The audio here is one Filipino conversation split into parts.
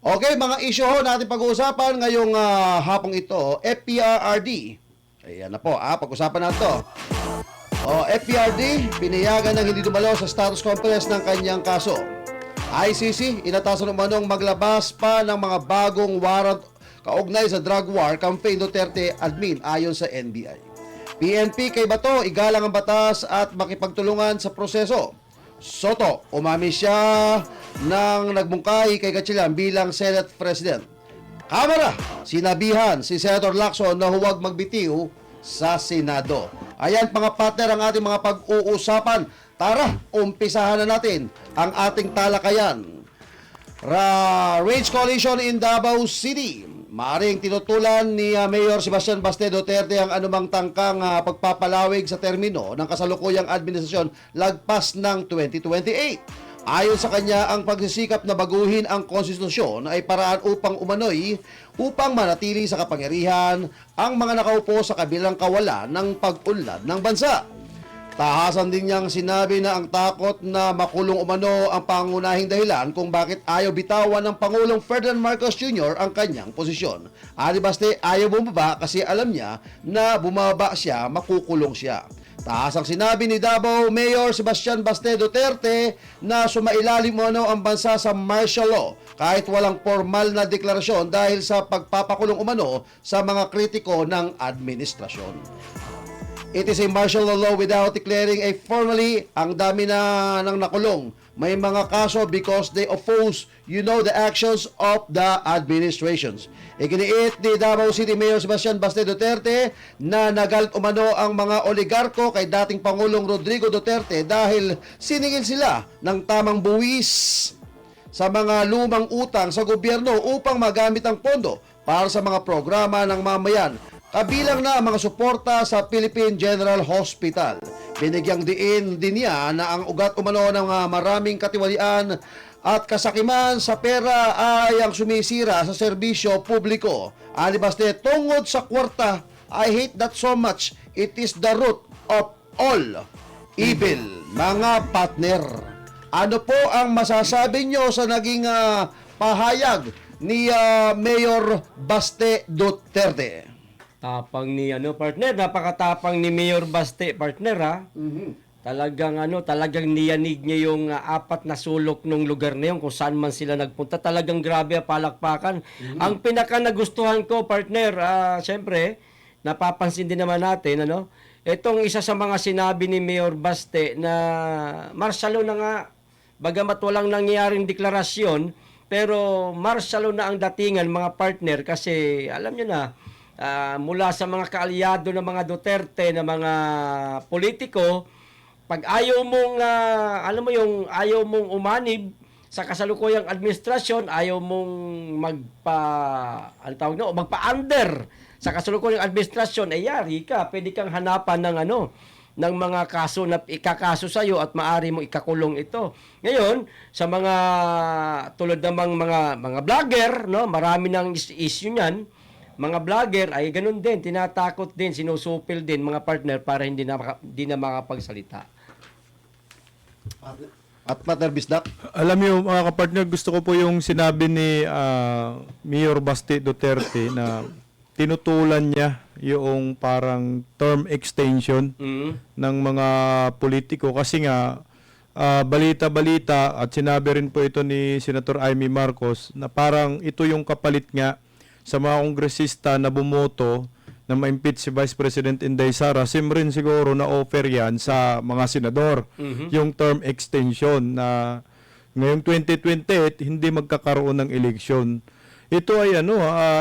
Okay, mga issue ho natin pag-uusapan ngayong hapong ito, FPRRD. Ayan na po, pag-usapan natin to. FPRD, pinayagan ng hindi dumalo sa status conference ng kanyang kaso. ICC, inatasan umanong maglabas pa ng mga bagong warrant kaugnay sa drug war campaign Duterte admin ayon sa NBI. PNP kay Bato, igalang ang batas at makipagtulungan sa proseso. Soto, umami siya nang nagbungkay kay Gatchalian bilang Senate President. Kamara, sinabihan si Senator Lacson na huwag magbitiw sa Senado. Ayan mga partner ang ating mga pag-uusapan. Tara, umpisahan na natin ang ating talakayan. Rage Coalition in Davao City. Maaring tinutulan ni Mayor Sebastian Baste Duterte ang anumang tangkang pagpapalawig sa termino ng kasalukuyang administrasyon lagpas ng 2028. Ayon sa kanya, ang pagsisikap na baguhin ang konstitusyon ay paraan upang manatili sa kapangyarihan ang mga nakaupo sa kabilang kawalan ng pag-unlad ng bansa. Tahasan din niyang sinabi na ang takot na makulong umano ang pangunahing dahilan kung bakit ayaw bitawan ng Pangulong Ferdinand Marcos Jr. ang kanyang posisyon. Ani Baste ayaw bumaba kasi alam niya na bumaba siya, makukulong siya. Tahasang sinabi ni Davao Mayor Sebastian Baste Duterte na sumailalim umano ang bansa sa martial law kahit walang formal na deklarasyon dahil sa pagpapakulong umano sa mga kritiko ng administrasyon. It is a martial law without declaring a formally. Ang dami na nang nakulong. May mga kaso because they oppose, the actions of the administrations. Iginiit ni Davao City Mayor Sebastian Baste Duterte na nagalit umano ang mga oligarko kay dating Pangulong Rodrigo Duterte dahil siningil sila ng tamang buwis sa mga lumang utang sa gobyerno upang magamit ang pondo para sa mga programa ng mamayan. Kabilang na ang mga suporta sa Philippine General Hospital. Binigyang diin din niya na ang ugat umano ng maraming katiwalian at kasakiman sa pera ay ang sumisira sa serbisyo publiko. Ani Baste, tungod sa kwarta, I hate that so much. It is the root of all evil. Mga partner, ano po ang masasabi nyo sa naging pahayag ni Mayor Baste Duterte? Tapang ni partner, napakatapang ni Mayor Baste, partner ha. Talagang niyanig niya yung apat na sulok ng lugar na yun kung saan man sila nagpunta. Talagang grabe ang palakpakan. Ang pinaka nagustuhan ko, partner, syempre, napapansin din naman natin, itong isa sa mga sinabi ni Mayor Baste na martial law na nga, bagamat walang nangyaring deklarasyon, pero martial law na ang datingan, mga partner, kasi alam nyo na, mula sa mga kaalyado ng mga Duterte na mga politiko, pag ayaw mong ayaw mong umanib sa kasalukuyang administrasyon, ayaw mong magpa-under sa kasalukuyang administrasyon, yari ka, pwede kang hanapan ng mga kaso na ikakaso sa iyo at maari mong ikakulong ito. Ngayon, sa mga tulad ng mga vlogger, marami ng issue niyan. Mga vlogger ay ganun din, tinatakot din, sinusupil din mga partner para hindi na makapagsalita. At Partner Bisdak? Alam niyo mga kapartner, gusto ko po yung sinabi ni Mayor Baste Duterte na tinutulan niya yung parang term extension ng mga politiko kasi nga balita-balita at sinabi rin po ito ni Senator Amy Marcos na parang ito yung kapalit nga sa mga kongresista na bumoto na ma-impeach si Vice President Inday Sara. Rin siguro na offer yan sa mga senador. Yung term extension na ngayong 2028 hindi magkakaroon ng eleksyon. Ito ay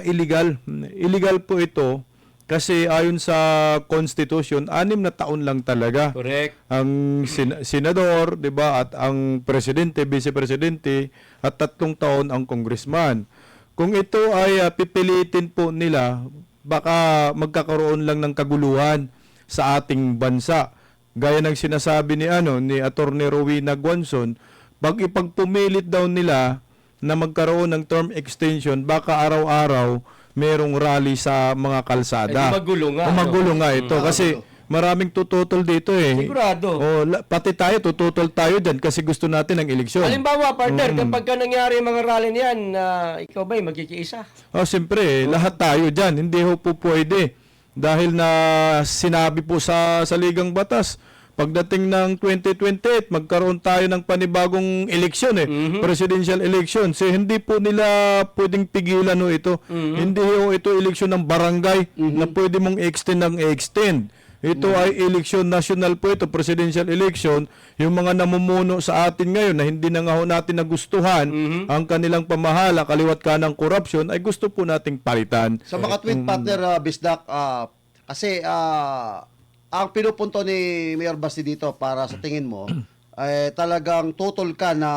illegal. Illegal po ito kasi ayon sa Constitution, 6 na taon lang talaga. Correct. Ang senador, 'di ba, at ang presidente, vice-presidente at 3 taon ang congressman. Kung ito ay pipilitin po nila, baka magkakaroon lang ng kaguluhan sa ating bansa. Gaya ng sinasabi ni Attorney Rowena Guanzon, pag ipagpumilit daw nila na magkaroon ng term extension, baka araw-araw merong rally sa mga kalsada. Magulo nga. Magulo nga ito kasi maraming tututol dito eh. Sigurado. Pati tayo, tututol tayo dyan kasi gusto natin ng eleksyon. Halimbawa, partner, kapag ka nangyari yung mga rally niyan, ikaw ba'y magkikiisa? Siyempre, lahat tayo dyan. Hindi ho po pwede. Dahil na sinabi po sa Ligang Batas, pagdating ng 2028, magkaroon tayo ng panibagong eleksyon presidential election. So, hindi po nila pwedeng pigilan ho ito. Hindi ho ito eleksyon ng barangay na pwede mong extend ng extend. Ito ay eleksyon national po ito, presidential election. Yung mga namumuno sa atin ngayon na hindi na nga ho natin nagustuhan ang kanilang pamahala, kaliwat ka ng korupsyon, ay gusto po nating palitan. Sa mga tweet partner, Bisdak, kasi ang pinupunto ni Mayor Basti dito para sa tingin mo, ay talagang tutol ka na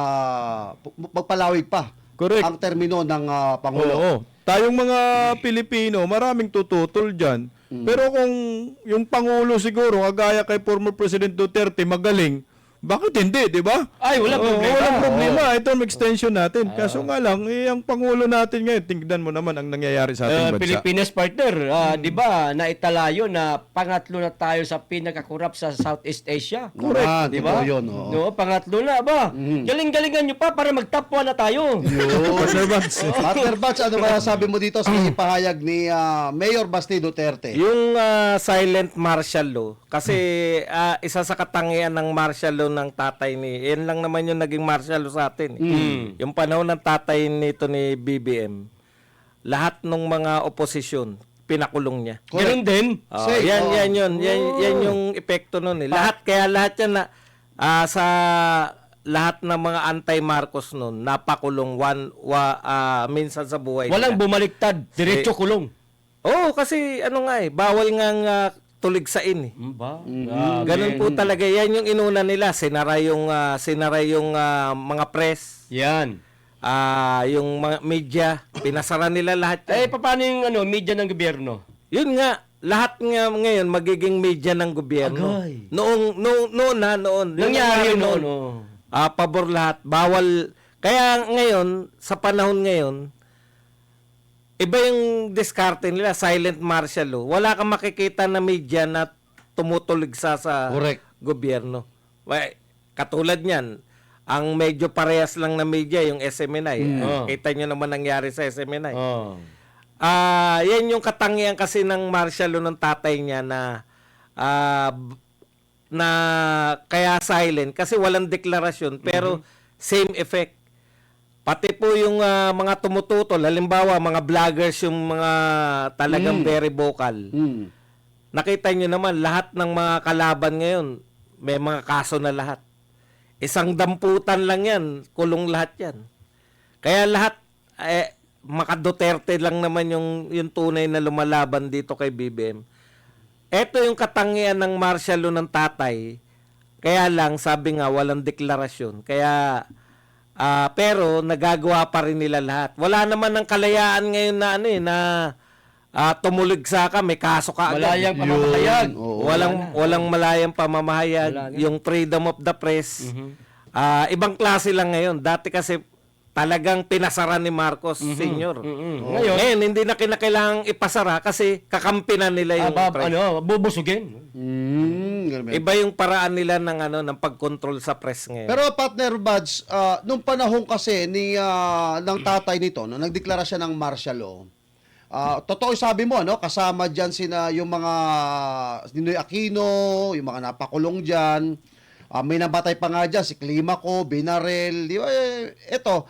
magpalawig pa Correct. ang termino ng Pangulo. Oo. Tayong mga Pilipino, maraming tututol dyan. Pero kung yung Pangulo siguro, kagaya kay former President Duterte, magaling, bakit hindi, di ba? Ay, walang problema. Walang problema. Ito ang extension natin. Kaso nga lang, ang Pangulo natin ngayon, tingnan mo naman ang nangyayari sa ating bansa. Pilipinas, partner, di ba, naitala yun na pangatlo na tayo sa pinakakurap sa Southeast Asia. Correct. Di ba? Yun, oo. No, pangatlo na ba? Galing-galingan nyo pa para magtapwa na tayo. Partner Vance. Partner Batch, ano ba sabi mo dito sa ipahayag ni Mayor Basti Duterte? Yung silent martial law, kasi isa sa katangian ng martial law ng tatay yan lang naman yung naging martial law sa atin. Yung panahon ng tatay nito ni BBM, lahat ng mga oposisyon, pinakulong niya. Ganun din. Say, Yan yung epekto nun eh. Kaya lahat yan na, sa lahat ng mga anti-Marcos nun, napakulong minsan sa buhay Walang nila. bumaliktad. Diretso kulong. Oo, kasi ano nga bawal nga tuligsain eh. Ba? Ganun po talaga. Yan yung inuna nila. Sinara yung mga press, Yan. yung mga media. Pinasara nila lahat yan. Paano yung media ng gobyerno? Yun nga, lahat nga ngayon magiging media ng gobyerno. Agay. Noon. Nangyari Yung noon. pabor lahat. Bawal. Kaya ngayon, sa panahon ngayon, iba yung diskarte nila, silent martial law. Wala kang makikita na media na tumutuligsa sa Correct. gobyerno. Katulad niyan, ang medyo parehas lang na media, yung SMNI. Kita nyo naman nangyari sa SMNI. Oh. Yan yung katangian kasi ng martial law ng tatay niya na kaya silent kasi walang deklarasyon pero same effect. Pati po yung mga tumututol, halimbawa mga vloggers yung mga talagang very vocal. Nakita nyo naman, lahat ng mga kalaban ngayon, may mga kaso na lahat. Isang damputan lang yan, kulong lahat yan. Kaya lahat, maka Duterte lang naman yung tunay na lumalaban dito kay BBM. Ito yung katangian ng martial law ng tatay. Kaya lang, sabi nga, walang deklarasyon. Kaya, pero nagagawa pa rin nila lahat. Wala naman ng kalayaan ngayon na tumuligsa ka, may kaso ka agad. Malayang pamamahayag. Walang malayang pamamahayag. Yung freedom of the press. Ibang klase lang ngayon. Dati kasi talagang pinasara ni Marcos Sr. Ngayon, hindi na kinakailangang ipasara kasi kakampi na nila yung press. Bubusugin. Iba yung paraan nila ng pag-control sa press ngayon. Pero partner Buds, nung panahon kasi ng tatay nito, no, nagdeklara siya ng martial law. Totoo sabi mo, no, kasama diyan yung mga Ninoy Aquino, yung mga napakulong diyan. May nabatay pa nga diyan si Climaco, Binarel, di ba? Ito,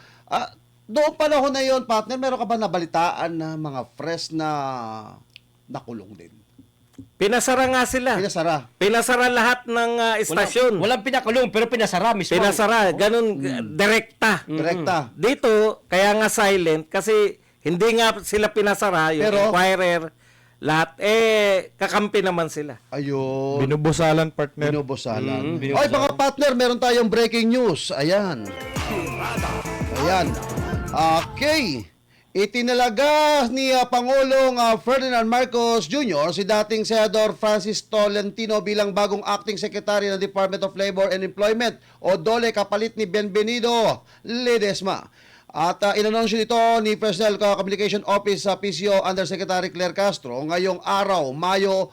doon panahon na yon, partner, meron ka ba nabalitaan na mga fresh na nakulong din? Pinasara nga sila. Pinasara lahat ng istasyon. Walang pinakulong pero pinasara mismo. Pinasara. Ganun, direkta. Direkta. Dito, kaya nga silent kasi hindi nga sila pinasara. Yung Pero, Inquirer, lahat. Kakampi naman sila. Ayun. Binubusalan, partner. Binubusalan. Ay, mga partner, meron tayong breaking news. Ayan. Okay. Itinalaga ni Pangulong Ferdinand Marcos Jr. si dating Senador Francis Tolentino bilang bagong acting secretary ng Department of Labor and Employment o DOLE kapalit ni Bienvenido Ledesma. At inanunsyo nito ni Personnel Communication Office sa PCO Undersecretary Claire Castro ngayong araw, Mayo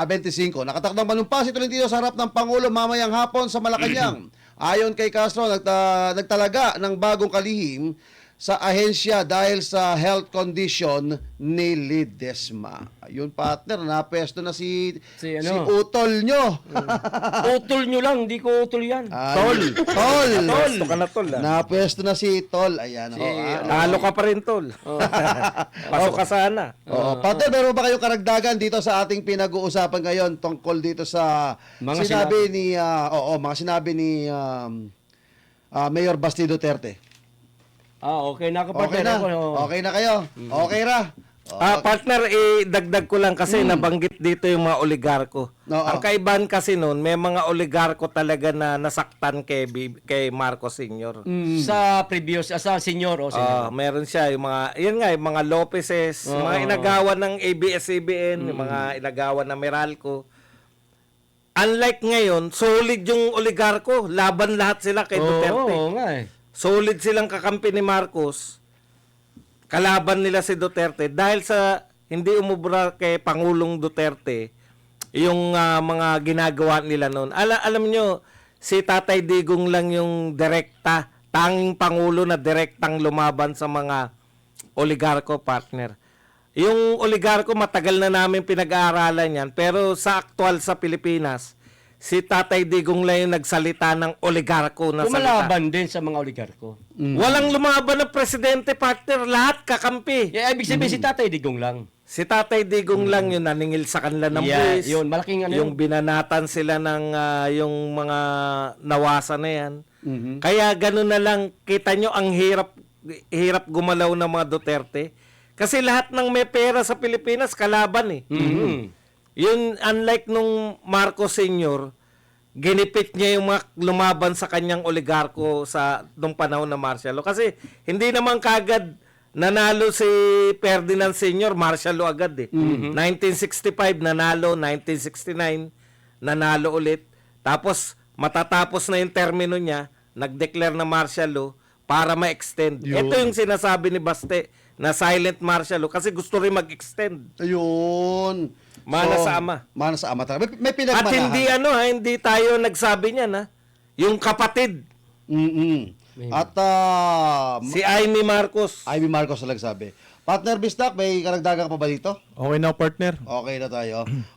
25. Nakatakdang manumpa si Tolentino sa harap ng Pangulo mamayang hapon sa Malacanang. Ayon kay Castro, nagtalaga ng bagong kalihim sa ahensya dahil sa health condition ni Ledesma. Ayun, partner, napesto na si Si Utol nyo. Utol nyo lang, hindi ko utol yan. Tol. Tol. Gusto ka na, tol. Napesto na si Tol. Ayan. Talo ka pa rin, tol. Pasok ka sana. Partner, meron ba kayong karagdagan dito sa ating pinag-uusapan ngayon tungkol dito sa Mga sinabi ni mga sinabi ni Mayor Basti Duterte? Okay na ako, Okay partner. na. Okay na kayo. Okay ra. Partner, dagdag ko lang kasi nabanggit dito yung mga oligarko. Oo. Ang kaibahan kasi noon, may mga oligarko talaga na nasaktan kay Marcos Sr. Sa previous, sa senior o senior. Meron siya yung mga, yun nga, yung mga Lopezes, mga inagawan ng ABS-CBN, yung mga inagawan ng Meralco. Unlike ngayon, solid yung oligarko. Laban lahat sila kay Duterte. Oo nga eh. Solid silang kakampi ni Marcos. Kalaban nila si Duterte dahil sa hindi umubra kay Pangulong Duterte yung mga ginagawa nila noon. Alam nyo, si Tatay Digong lang yung tanging Pangulo na direktang lumaban sa mga oligarko, partner. Yung oligarko, matagal na namin pinag-aaralan yan, pero sa aktual sa Pilipinas, si Tatay Digong lang yung nagsalita ng oligarko na salita. Kumalaban din sa mga oligarko. Walang lumaban na presidente, partner. Lahat kakampi. Ibig sabihin si Tatay Digong lang. Si Tatay Digong lang yung naningil sa kanila ng buwis. Yun, malaking yung binanatan sila ng yung mga nawasan na yan. Kaya gano'n na lang, kita nyo ang hirap gumalaw ng mga Duterte. Kasi lahat ng may pera sa Pilipinas, kalaban eh. Yun, unlike nung Marcos Sr., ginipit niya yung mga lumaban sa kanyang oligarko nung panahon na martial law. Kasi hindi naman kagad nanalo si Ferdinand Sr., martial law agad eh. 1965 nanalo, 1969 nanalo ulit. Tapos matatapos na yung termino niya, nag-declare na martial law para ma-extend. Ito yung sinasabi ni Baste na silent martial law kasi gusto rin mag-extend. Ayun. Mana sa ama. Mana sa ama talaga. May At pinagmanahan. hindi tayo nagsabi niyan, ha? Yung kapatid, At si Amy Marcos. Ivy Marcos na nagsabi. Partner Bistak, may karagdagan pa ba dito? Okay na, partner. Okay na tayo.